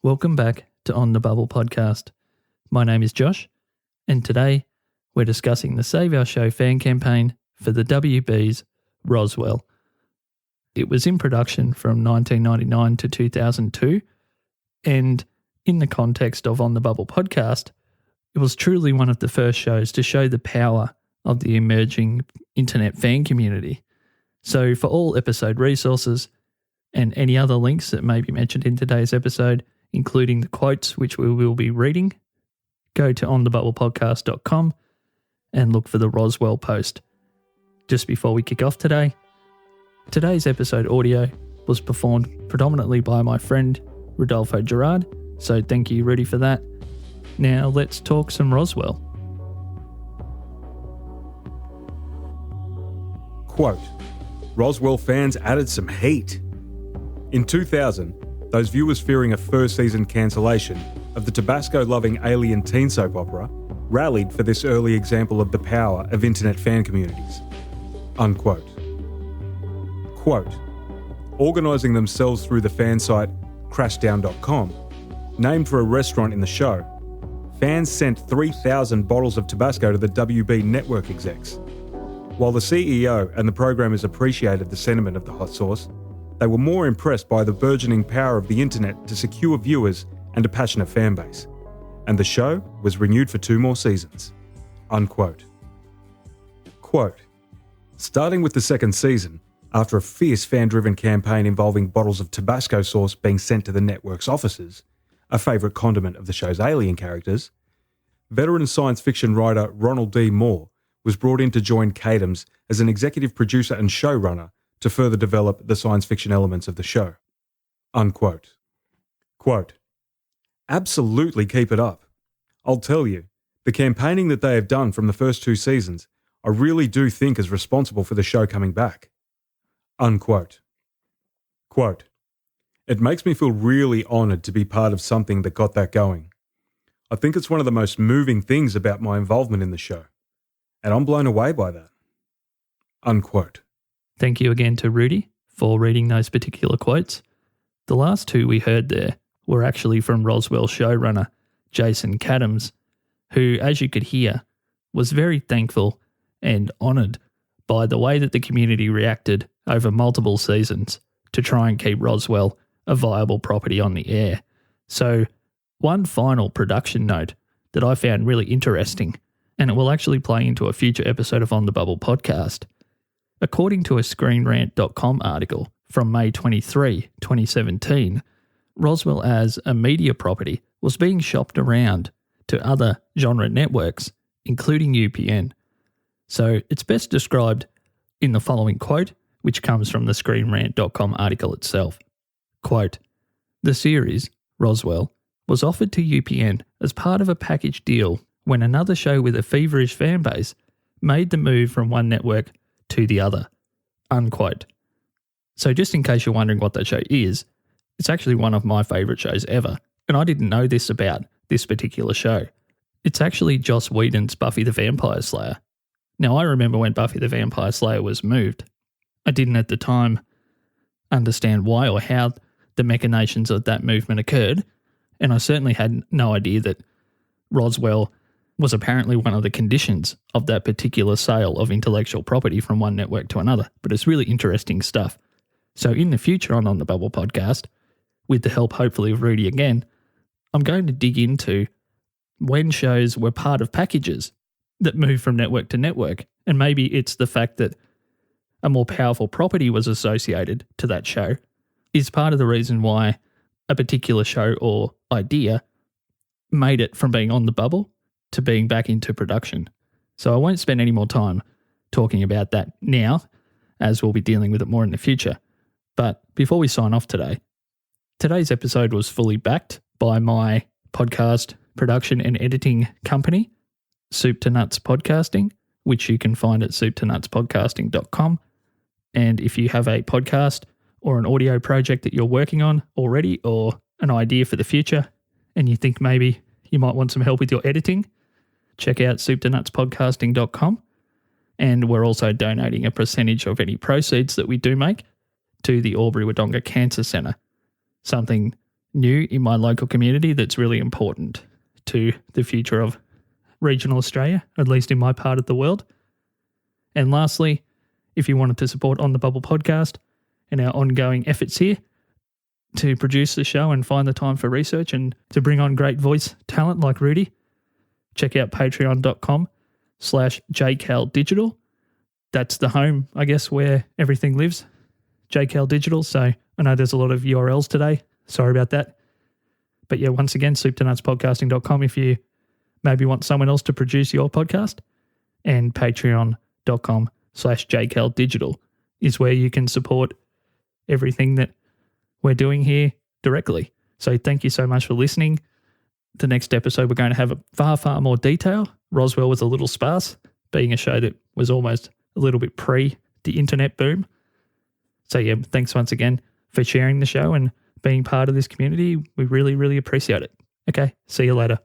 Welcome back to On the Bubble podcast. My name is Josh, and today we're discussing the Save Our Show fan campaign for the WB's Roswell. It was in production from 1999 to 2002, and in the context of On the Bubble podcast, it was truly one of the first shows to show the power of the emerging internet fan community. So for all episode resources and any other links that may be mentioned in today's episode, including the quotes which we will be reading, go to onthebubblepodcast.com and look for the Roswell post. Just before we kick off today, today's episode audio was performed predominantly by my friend Rodolfo Gerard, so thank you, Rudy, for that. Now let's talk some Roswell. Quote, Roswell fans added some heat. In 2000, those viewers fearing a first season cancellation of the Tabasco-loving alien teen soap opera rallied for this early example of the power of internet fan communities. Unquote. Quote, organising themselves through the fan site crashdown.com, named for a restaurant in the show, fans sent 3,000 bottles of Tabasco to the WB network execs. While the CEO and the programmers appreciated the sentiment of the hot sauce, they were more impressed by the burgeoning power of the internet to secure viewers and a passionate fan base. And the show was renewed for 2 more seasons. Unquote. Quote, starting with the second season, after a fierce fan-driven campaign involving bottles of Tabasco sauce being sent to the network's offices, a favourite condiment of the show's alien characters, veteran science fiction writer Ronald D. Moore was brought in to join Cadams as an executive producer and showrunner to further develop the science fiction elements of the show. Unquote. Quote, absolutely keep it up. I'll tell you, the campaigning that they have done from the first 2 seasons, I really do think is responsible for the show coming back. Unquote. Quote, it makes me feel really honoured to be part of something that got that going. I think it's one of the most moving things about my involvement in the show, and I'm blown away by that. Unquote. Thank you again to Rudy for reading those particular quotes. The last 2 we heard there were actually from Roswell showrunner Jason Katims, who, as you could hear, was very thankful and honoured by the way that the community reacted over multiple seasons to try and keep Roswell a viable property on the air. So, one final production note that I found really interesting, and it will actually play into a future episode of On the Bubble podcast. According to a ScreenRant.com article from May 23, 2017, Roswell as a media property was being shopped around to other genre networks, including UPN. So it's best described in the following quote, which comes from the ScreenRant.com article itself. Quote, the series, Roswell, was offered to UPN as part of a package deal when another show with a feverish fan base made the move from one network to the other. Unquote. So just in case you're wondering what that show is, it's actually one of my favourite shows ever, and I didn't know this about this particular show. It's actually Joss Whedon's Buffy the Vampire Slayer. Now, I remember when Buffy the Vampire Slayer was moved. I didn't at the time understand why or how the machinations of that movement occurred, and I certainly had no idea that Roswell was apparently one of the conditions of that particular sale of intellectual property from one network to another. But it's really interesting stuff. So in the future on the Bubble podcast, with the help hopefully of Rudy again, I'm going to dig into when shows were part of packages that move from network to network. And maybe it's the fact that a more powerful property was associated to that show is part of the reason why a particular show or idea made it from being on the bubble to being back into production. So I won't spend any more time talking about that now, as we'll be dealing with it more in the future. But before we sign off today, today's episode was fully backed by my podcast production and editing company, Soup to Nuts Podcasting, which you can find at souptonutspodcasting.com. And if you have a podcast or an audio project that you're working on already or an idea for the future and you think maybe you might want some help with your editing, check out souptonutspodcasting.com. And we're also donating a percentage of any proceeds that we do make to the Albury-Wodonga Cancer Centre, something new in my local community that's really important to the future of regional Australia, at least in my part of the world. And lastly, if you wanted to support On the Bubble podcast and our ongoing efforts here to produce the show and find the time for research and to bring on great voice talent like Rudy, check out patreon.com/jcaldigital. That's the home, I guess, where everything lives, JCal Digital. So I know there's a lot of URLs today. Sorry about that. But yeah, once again, souptonutspodcasting.com if you maybe want someone else to produce your podcast, and patreon.com/jcaldigital is where you can support everything that we're doing here directly. So thank you so much for listening. The next episode, we're going to have a far more detail. Roswell was a little sparse, being a show that was almost a little bit pre the internet boom. So yeah, thanks once again for sharing the show and being part of this community. We really, really appreciate it. Okay, see you later.